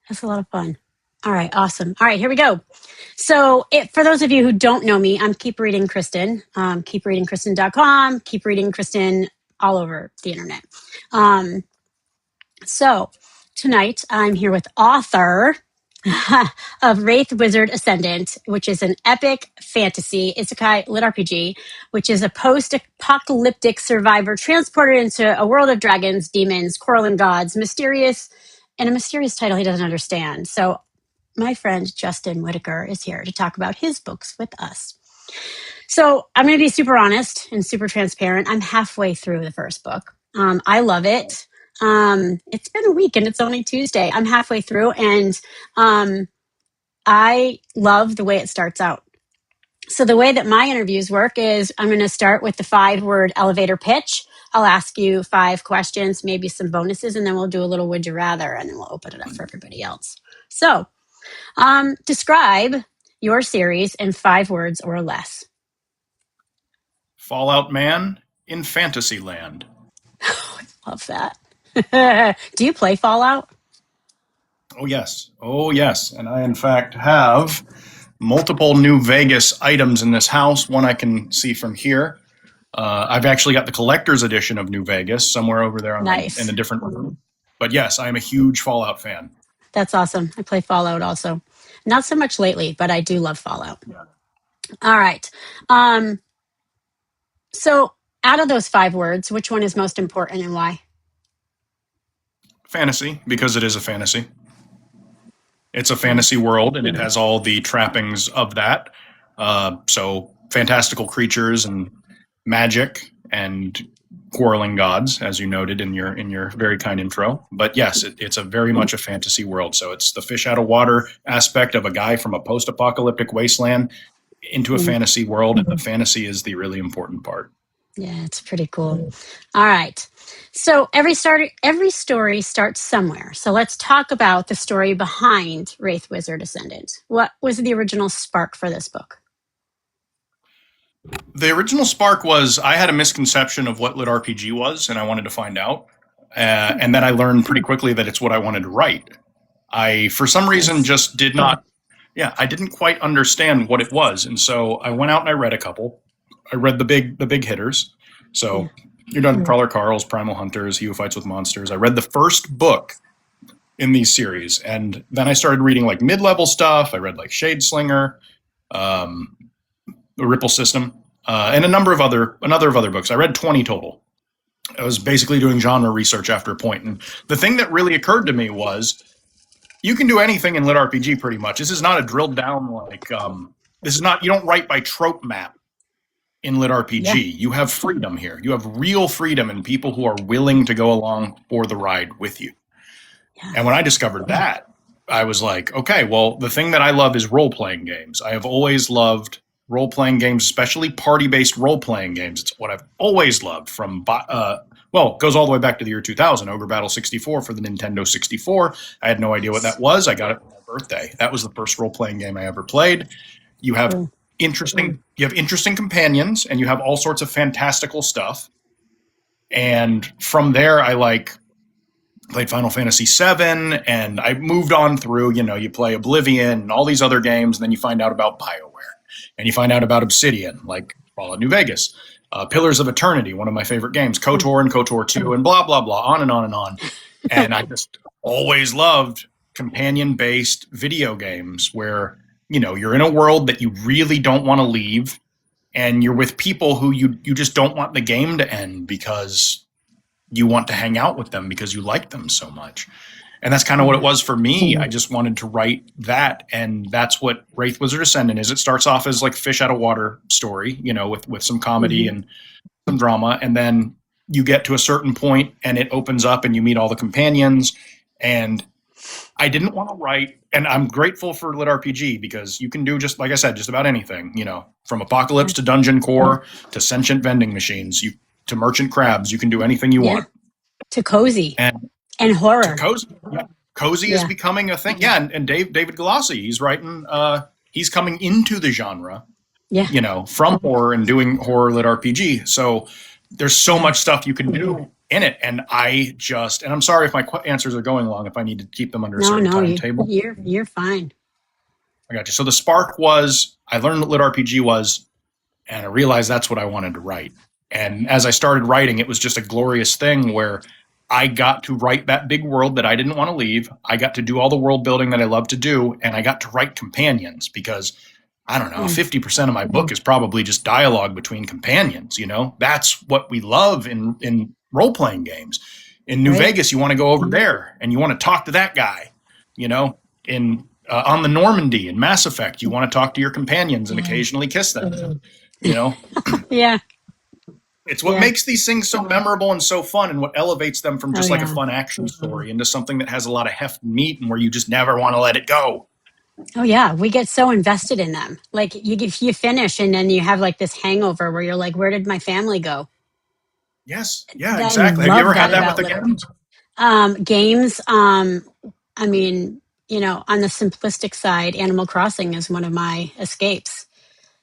That's a lot of fun. All right, awesome. All right, here we go. So for those of you who don't know me, I'm Keep Reading Kristen, keepreadingkristen.com, keep reading Kristen all over the internet. So tonight I'm here with author of Wraith Wizard Ascendant, which is an epic fantasy isekai lit RPG, which is a post-apocalyptic survivor transported into a world of dragons, demons, quarreling gods, a mysterious title he doesn't understand. So my friend Justin Whitaker is here to talk about his books with us. So I'm going to be super honest and super transparent. I'm halfway through the first book. I love it. It's been a week and it's only Tuesday. I'm halfway through and I love the way it starts out. So the way that my interviews work is I'm going to start with the 5-word elevator pitch. I'll ask you 5 questions, maybe some bonuses, and then we'll do a little would you rather, and then we'll open it up for everybody else. So describe your series in 5 words or less. Fallout Man in Fantasyland. Oh, I love that. Do you play Fallout? Oh, yes. Oh, yes. And I, in fact, have multiple New Vegas items in this house. One I can see from here. I've actually got the collector's edition of New Vegas somewhere over there Nice. in a different room. But yes, I am a huge Fallout fan. That's awesome. I play Fallout also. Not so much lately, but I do love Fallout. Yeah. All right. So out of those 5 words, which one is most important and why? Fantasy, because it is a fantasy. It's a fantasy world, and it has all the trappings of that. So fantastical creatures and magic and quarreling gods, as you noted in your very kind intro. But yes, it's a very much a fantasy world. So it's the fish out of water aspect of a guy from a post-apocalyptic wasteland into a fantasy world, and the fantasy is the really important part. Yeah, it's pretty cool. All right. So every story starts somewhere. So let's talk about the story behind Wraith Wizard Ascendant. What was the original spark for this book? The original spark was I had a misconception of what LitRPG was, and I wanted to find out. And then I learned pretty quickly that it's what I wanted to write. I, for some reason, just did not. Yeah, I didn't quite understand what it was, and so I went out and I read a couple. I read the big hitters. So you're done Crawler Carls, Primal Hunters, He Who Fights with Monsters. I read the first book in these series, and then I started reading like mid-level stuff. I read like Shade Slinger, the Ripple System, and a number of other books. I read 20 total. I was basically doing genre research after a point, and the thing that really occurred to me was you can do anything in LitRPG pretty much. This is not a drilled down like this is not, you don't write by trope map in LitRPG. Yeah. You have freedom here. You have real freedom and people who are willing to go along for the ride with you. Yeah. And when I discovered that, I was like, okay, well, the thing that I love is role-playing games. I have always loved role-playing games, especially party-based role-playing games. It's what I've always loved from, well, it goes all the way back to the year 2000, Ogre Battle 64 for the Nintendo 64. I had no idea what that was. I got it for my birthday. That was the first role-playing game I ever played. You have interesting companions, and you have all sorts of fantastical stuff. And from there, I played Final Fantasy VII, and I moved on through, you play Oblivion and all these other games, and then you find out about BioWare, and you find out about Obsidian, like Fallout New Vegas, Pillars of Eternity, one of my favorite games, KOTOR and KOTOR 2, and blah, blah, blah, on and on and on. And I just always loved companion-based video games where, you're in a world that you really don't want to leave, and you're with people who you just don't want the game to end because you want to hang out with them because you like them so much. And that's kind of what it was for me. I just wanted to write that, and that's what Wraith Wizard Ascendant is. It starts off as like fish out of water story, with some comedy and some drama, and then you get to a certain point and it opens up and you meet all the companions. And I didn't want to write, and I'm grateful for LitRPG because you can do, just like I said, just about anything, from apocalypse to dungeon core to sentient vending machines, to merchant crabs. You can do anything you want. To cozy and horror. To cozy. Yeah. Cozy is becoming a thing. Yeah, and David Galassi, he's writing, he's coming into the genre, from horror and doing horror LitRPG. So there's so much stuff you can do in it. And and I'm sorry if my answers are going long, if I need to keep them under a certain No, timetable. you're fine. I got you. So the spark was, I learned what LitRPG was, and I realized that's what I wanted to write. And as I started writing, it was just a glorious thing where I got to write that big world that I didn't want to leave. I got to do all the world building that I love to do, and I got to write companions because I don't know, 50% of my book is probably just dialogue between companions, you know? That's what we love in role-playing games. In New Vegas, you want to go over there and you want to talk to that guy, you know? On the Normandy in Mass Effect, you want to talk to your companions and occasionally kiss them, you know? Yeah. It's what makes these things so memorable and so fun, and what elevates them from just like a fun action story into something that has a lot of heft and meat and where you just never want to let it go. Oh yeah, we get so invested in them. Like you finish and then you have like this hangover where you're like, where did my family go? Yes. Yeah, I exactly. Have you ever had that about with a game? games. I mean, you know, on the simplistic side, Animal Crossing is one of my escapes.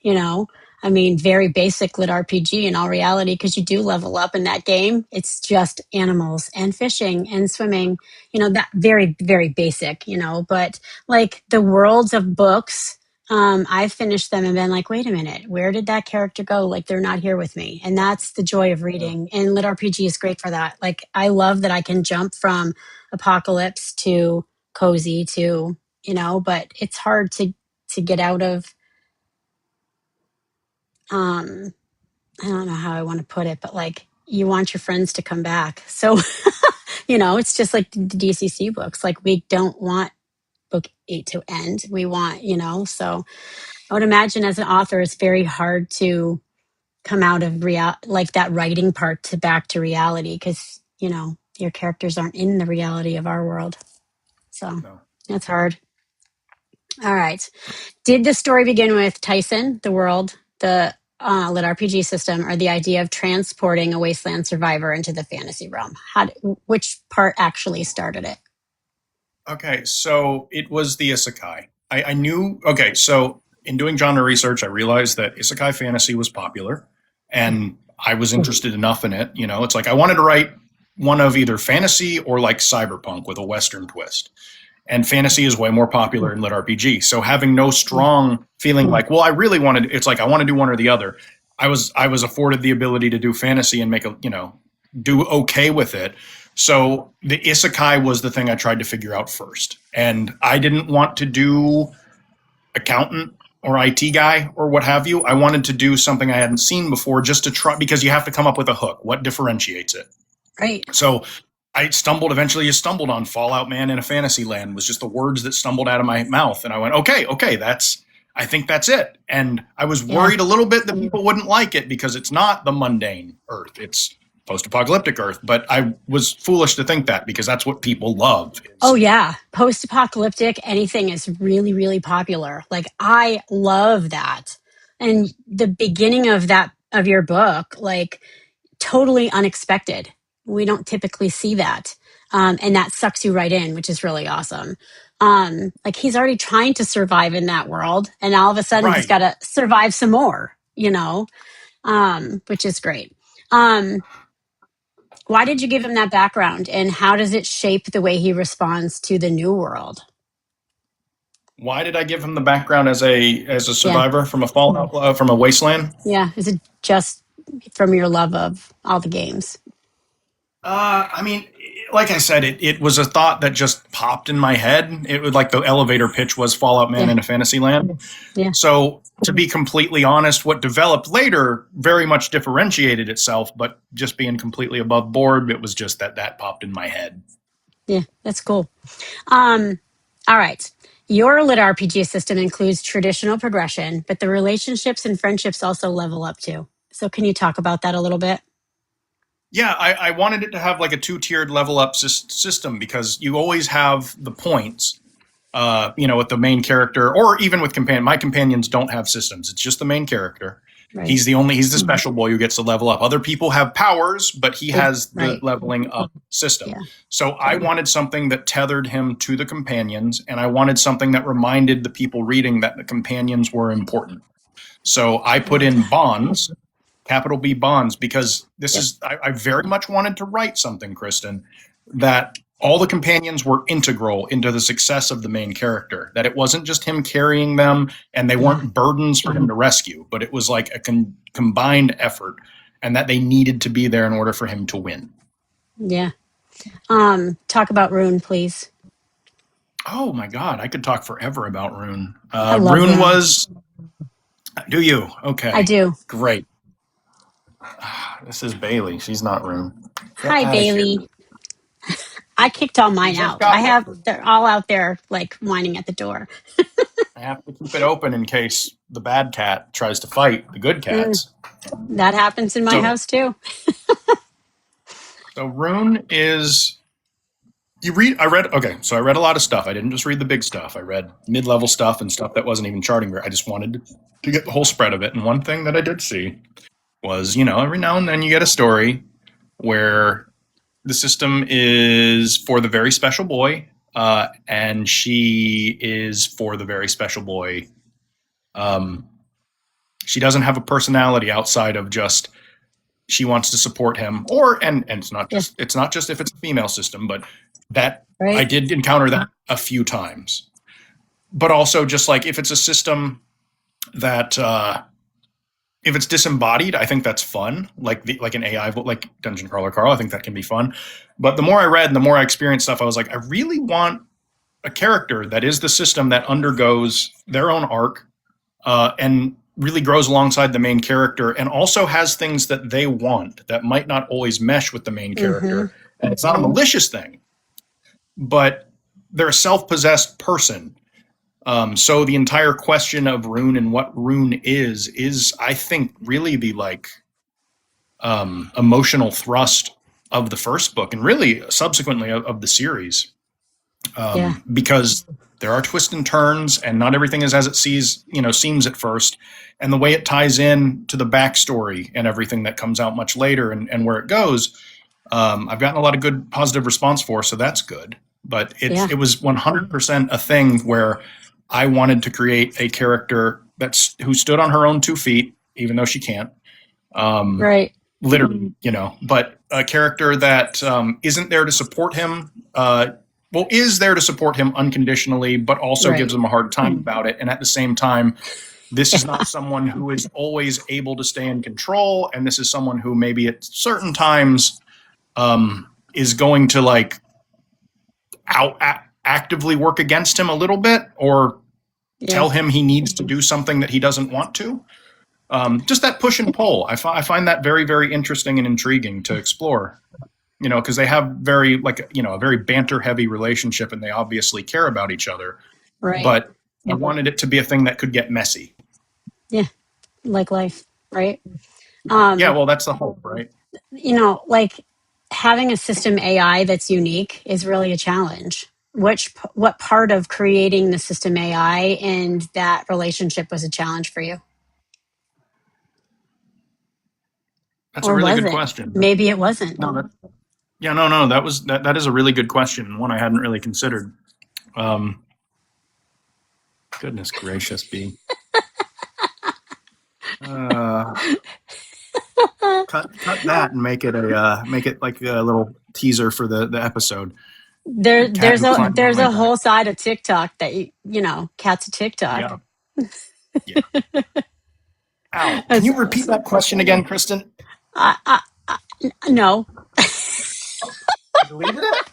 You know, I mean, very basic lit RPG in all reality, because you do level up in that game. It's just animals and fishing and swimming, you know, that very, very basic, you know, but like the worlds of books, I've finished them and been like, wait a minute, where did that character go? Like they're not here with me. And that's the joy of reading. And lit RPG is great for that. Like I love that I can jump from apocalypse to cozy to, you know, but it's hard to get out of, I don't know how I want to put it, but like you want your friends to come back. So, you know, it's just like the DCC books. Like we don't want book 8 to end. We want, you know, so I would imagine as an author, it's very hard to come out of like that writing part to back to reality, because, you know, your characters aren't in the reality of our world. So that's hard. All right. Did the story begin with Tyson, the world, the lit RPG system, or the idea of transporting a wasteland survivor into the fantasy realm? Which part actually started it? Okay, so it was the isekai. I knew. Okay, so in doing genre research, I realized that isekai fantasy was popular, and I was interested enough in it. You know, it's like I wanted to write one of either fantasy or like cyberpunk with a Western twist. And fantasy is way more popular in lit RPG. So having no strong feeling like, well, I really wanted, it's like I want to do one or the other. I was afforded the ability to do fantasy and make a, you know, do okay with it. So the isekai was the thing I tried to figure out first. And I didn't want to do accountant or IT guy or what have you. I wanted to do something I hadn't seen before, just to try, because you have to come up with a hook. What differentiates it? Right. So I eventually stumbled on Fallout Man in a fantasy land, was just the words that stumbled out of my mouth. And I went, okay, I think that's it. And I was worried a little bit that people wouldn't like it because it's not the mundane Earth. It's post-apocalyptic Earth. But I was foolish to think that, because that's what people love. Oh yeah. Post-apocalyptic anything is really, really popular. Like I love that. And the beginning of your book, like totally unexpected. We don't typically see that. And that sucks you right in, which is really awesome. Like he's already trying to survive in that world, and all of a sudden he's got to survive some more, you know, which is great. Why did you give him that background, and how does it shape the way he responds to the new world? Why did I give him the background as a survivor from a Fallout, from a wasteland? Yeah. Is it just from your love of all the games? I mean, like I said, it was a thought that just popped in my head. It was like the elevator pitch was Fallout Man in a fantasy land. Yeah. So to be completely honest, what developed later very much differentiated itself, but just being completely above board, it was just that popped in my head. Yeah, that's cool. All right. Your lit RPG system includes traditional progression, but the relationships and friendships also level up too. So can you talk about that a little bit? Yeah, I wanted it to have like a 2-tiered level up system, because you always have the points, you know, with the main character, or even with my companions don't have systems. It's just the main character. Right. He's the special boy who gets to level up. Other people have powers, but he has the leveling up system. Yeah. So I wanted something that tethered him to the companions, and I wanted something that reminded the people reading that the companions were important. So I put in bonds capital B bonds, because this Yep. is, I very much wanted to write something, Kristen, that all the companions were integral into the success of the main character, that it wasn't just him carrying them and they weren't burdens for him to rescue, but it was like a combined effort, and that they needed to be there in order for him to win. Yeah. Talk about Rune, please. Oh my God, I could talk forever about Rune. I love Rune Rune. was. Do you? Okay. I do. Great. This is Bailey. She's not Rune. Get Hi, outta here. Bailey. I kicked all You mine just out. got. They're all out there like whining at the door. I have to keep it open in case the bad cat tries to fight the good cats. That happens in my house too. So Rune is. You read. I read. Okay, so I read a lot of stuff. I didn't just read the big stuff. I read mid-level stuff and stuff that wasn't even charting. I just wanted to get the whole spread of it. And one thing that I did see was, every now and then you get a story where the system is for the very special boy, and she is for the very special boy. She doesn't have a personality outside of just she wants to support him, and it's not just if it's a female system, but that Right. I did encounter that a few times. But also just like if it's a system that if it's disembodied, I think that's fun. Like an AI, like Dungeon Crawler Carl, I think that can be fun. But the more I read and the more I experienced stuff, I was like, I really want a character that is the system that undergoes their own arc and really grows alongside the main character, and also has things that they want that might not always mesh with the main character. And it's not a malicious thing, but they're a self-possessed person. So the entire question of Rune and what Rune is I think really the like emotional thrust of the first book, and really subsequently of the series, because there are twists and turns, and not everything is as it seems at first, and the way it ties in to the backstory and everything that comes out much later, and where it goes, I've gotten a lot of good positive response for, so that's good. But it was 100% a thing where I wanted to create a character who stood on her own 2 feet, even though she can't. Right. Literally, but a character that isn't there to support him. Is there to support him unconditionally, but also gives him a hard time about it. And at the same time, this is not someone who is always able to stay in control. And this is someone who maybe at certain times is going to like actively work against him a little bit, or tell him he needs to do something that he doesn't want to. Just that push and pull. I find that very, very interesting and intriguing to explore. Because they have very a very banter heavy relationship, and they obviously care about each other. Right. But I wanted it to be a thing that could get messy. Yeah. Like life. Right. Well, that's the hope, right? Like having a system AI that's unique is really a challenge. What part of creating the system AI and that relationship was a challenge for you? That's a really good question. Maybe it wasn't. No, that is a really good question, and one I hadn't really considered. Goodness gracious, B. Cut that and make it like a little teaser for the episode. There's a whole side of TikTok that cats of TikTok. Yeah. Ow. Can you repeat that question again, Kristen? No. Deleted it?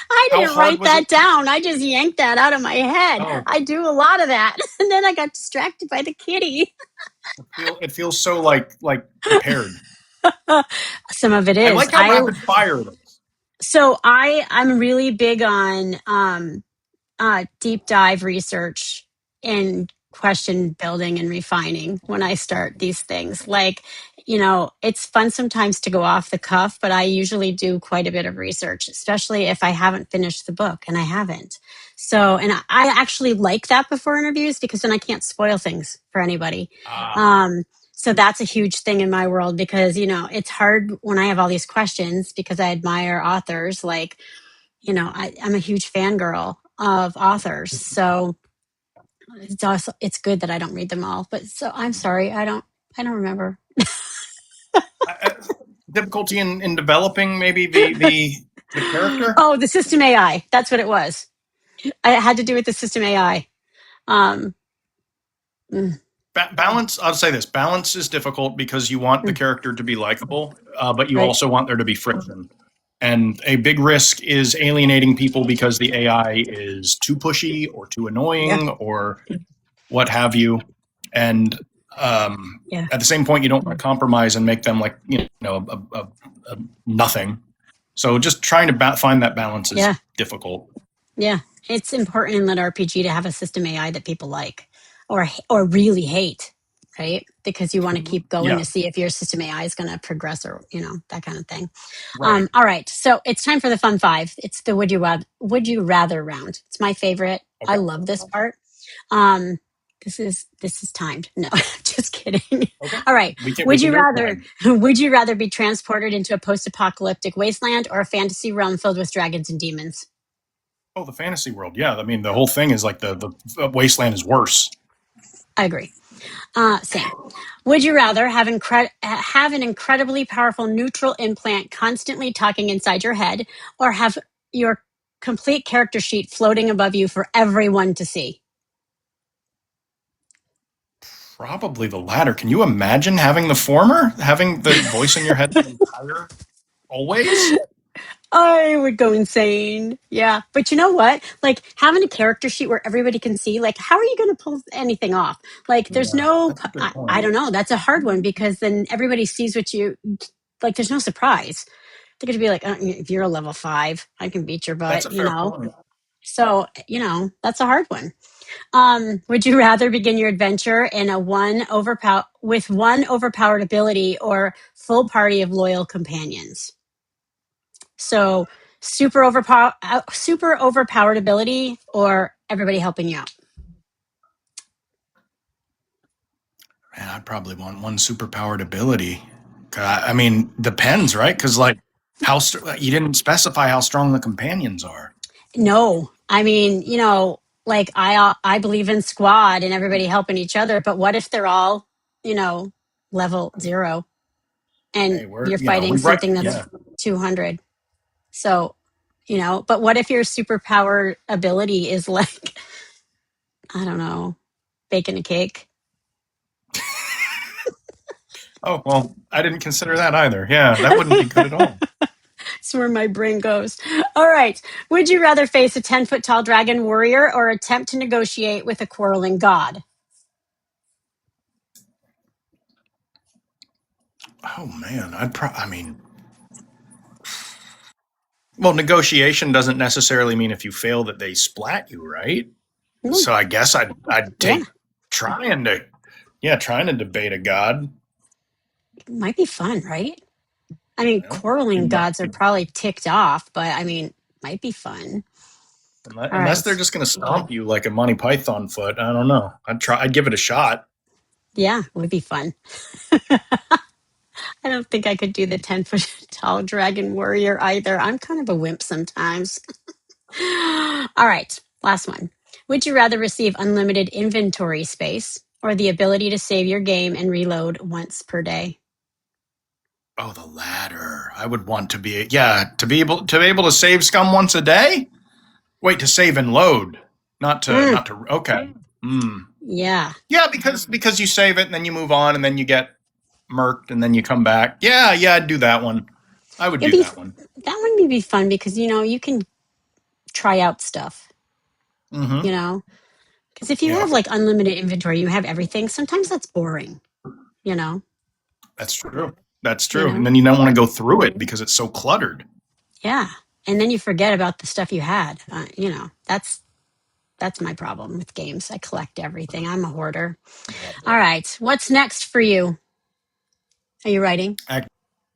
I didn't write that down. I just yanked that out of my head. Oh. I do a lot of that, and then I got distracted by the kitty. It feels so like prepared. Some of it is. I like how rapid fire it is. So I'm really big on deep dive research and question building and refining when I start these things. Like, it's fun sometimes to go off the cuff, but I usually do quite a bit of research, especially if I haven't finished the book, and I haven't. So, and I actually like that before interviews, because then I can't spoil things for anybody. So that's a huge thing in my world, because, it's hard when I have all these questions, because I admire authors. Like, I'm a huge fangirl of authors. So it's good that I don't read them all. But so I'm sorry, I don't I don't remember. Difficulty in developing maybe the character. Oh, the system AI. That's what it was. It had to do with the system AI. Um, mm, Balance. I'll say this: balance is difficult because you want the character to be likable, but you right. also want there to be friction. And a big risk is alienating people because the AI is too pushy or too annoying Yeah. or what have you. And Yeah. at the same point, you don't want to compromise and make them like a nothing. So just trying to find that balance is difficult. Yeah. It's important in LitRPG to have a system AI that people like or really hate, right? Because you want to keep going Yeah. to see if your system AI is going to progress or, that kind of thing. Right. All right. So it's time for the fun five. It's the would you rather round. It's my favorite. Okay. I love this part. This is timed. No, just kidding. Okay. All right. We Would can you do it rather then. would you rather be transported into a post-apocalyptic wasteland or a fantasy realm filled with dragons and demons? Oh, the fantasy world. Yeah. I mean, the whole thing is like the wasteland is worse. I agree. Same. Would you rather have an incredibly powerful neutral implant constantly talking inside your head, or have your complete character sheet floating above you for everyone to see? Probably the latter. Can you imagine having the former, having the voice in your head the entire always? I would go insane. Yeah. But you know what? Like having a character sheet where everybody can see, like, how are you going to pull anything off? Like, there's Yeah, no, that's a good I point. don't know. That's a hard one because then everybody sees like, there's no surprise. They're going to be like, if you're a level 5, I can beat your That's butt, a fair point. So, that's a hard one. Would you rather begin your adventure in with one overpowered ability or full party of loyal companions? So super overpowered ability or everybody helping you out. Man, I'd probably want one superpowered ability. I mean, depends, right? Because like, you didn't specify how strong the companions are. No, I mean, like I believe in squad and everybody helping each other, but what if they're all, level 0 and Hey, you're fighting we write. something that's Yeah, 200? So, but what if your superpower ability is like, I don't know, baking a cake? oh, well, I didn't consider that either. Yeah, that wouldn't be good at all. That's where my brain goes. All right. Would you rather face a 10-foot tall dragon warrior or attempt to negotiate with a quarreling god? Oh man, I mean, well, negotiation doesn't necessarily mean if you fail that they splat you, right? Mm, So I guess I'd yeah, take trying to trying to debate a god. it might be fun, right? I mean, You know? quarreling It might gods are be. probably ticked off, but I mean, might be fun. All Unless right. they're just going to stomp you like a Monty Python foot. I don't know. I'd give it a shot. Yeah, it would be fun. I don't think I could do the 10-foot tall dragon warrior either. I'm kind of a wimp sometimes. All right, last one. Would you rather receive unlimited inventory space or the ability to save your game and reload once per day? Oh, the latter. I would want to be to be able to save scum once a day. Wait, to save and load, Mm, not to. Okay. Hmm. yeah. Yeah, because you save it and then you move on and then you get murked and then you come back. Yeah, yeah, I'd do that one. I would It'd do be that one. that one would be fun because you can try out stuff, Mm-hmm. you know? Because if you Yeah, have like unlimited inventory, you have everything, sometimes that's boring, you know? that's true. That's You true. And know? then you don't want to go through it because it's so cluttered. Yeah. And then you forget about the stuff you had. That's my problem with games. I collect everything. I'm a hoarder. All right. What's next for you? Are you writing?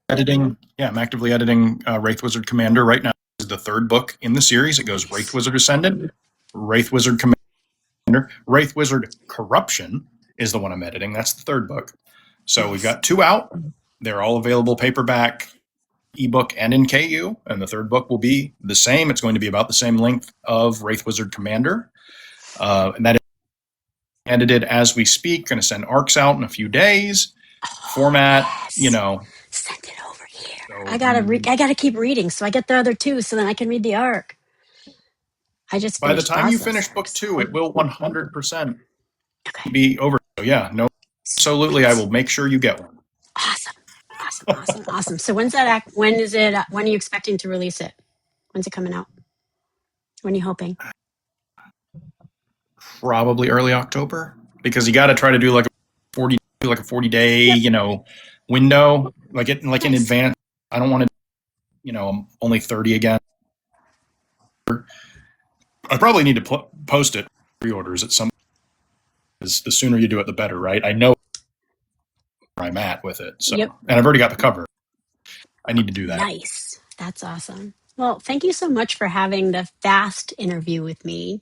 Editing. Yeah, I'm actively editing Wraith Wizard Commander right now. This is the third book in the series. It goes Wraith Nice. Wizard Ascendant, Wraith Wizard Commander, Wraith Wizard Corruption is the one I'm editing. That's the third book. So we've Nice. got 2 out. They're all available paperback, ebook, and in KU. And the third book will be the same. It's going to be about the same length of Wraith Wizard Commander. And that is edited as we speak. Going to send arcs out in a few days. format, Yes. Send it over here. So I gotta keep reading, so I get the other two, so then I can read the arc. I just by the finished time you process finish book arcs. 2, it will 100% Okay. be over. So yeah, no, absolutely, I Sweet. will make sure you get one. Awesome. Awesome. Awesome. Awesome. So when's that act? When is it? When are you expecting to release it? When's it coming out? When are you hoping? Probably early October, because you got to try to do like a 40 day, Yep. window, like in Nice. advance. I don't want to, I'm only 30 again. I probably need to post it pre-orders at some. Because the sooner you do it, the better, right? I know where I'm at with it, so Yep. and I've already got the cover. I need to do that. Nice. That's awesome. Well, thank you so much for having the fast interview with me.